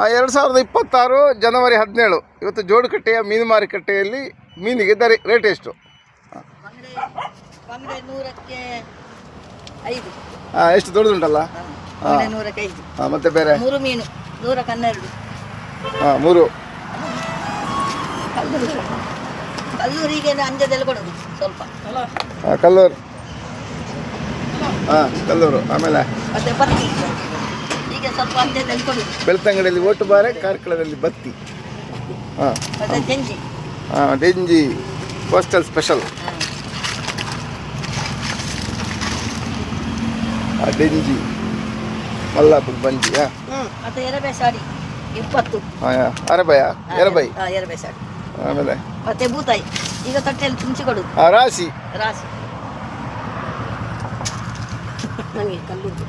2026 ಜನವರಿ 17 ಇವತ್ತು ಜೋಡುಕಟ್ಟೆಯ ಮೀನು ಮಾರುಕಟ್ಟೆಯಲ್ಲಿ ಮೀನಿಗೆ ರೇಟ್ ಎಷ್ಟು? ಎಷ್ಟು ದೊಡ್ಡದುಂಟಲ್ಲ? ಮತ್ತೆ ಬೇರೆ 3 ಮೀನು 112. 3 ಕಲ್ಲೂರಿಗೆ ಅಂಜದಲ್ಲಿ ಕೊಡೋದು ಸ್ವಲ್ಪ. ಕಲ್ಲೂರು ಕಲ್ಲೂರು. ಆಮೇಲೆ ಮತ್ತೆ ಬತ್ತಿ ಈಗ ಸ್ವಲ್ಪ ಅಂಜದಲ್ಲಿ ಕೊಡೋದು. ಬೆಳ್ತಂಗಡಿಯಲ್ಲಿ ಓಟು ಬಾರೆ, ಕಾರ್ಕಳದಲ್ಲಿ ಬತ್ತಿ. ಮತ್ತೆ ತೆಂಜಿ. ಡೆಂಜಿ ಕೋಸ್ಟಲ್ ಸ್ಪೆಷಲ್. ಡೆಂಜಿ ಮಲ್ಲಾಪುರ ಬಂಜಿ. ಮತ್ತೆ ಎರಬೆ ಸಾಡಿ 20. ಅರಬಯ ಎರಬೈ. ಎರಬೆ ಸಾಡಿ. ಆಮೇಲೆ ಮತ್ತೆ ಬೂತಾಯಿ ಈಗ ತಟ್ಟೆಯಲ್ಲಿ ತುಂಚಿ ಕೊಡುದು. ರಾಶಿ ರಾಶಿ. ನನಗೆ ಕಲ್ಲೂರು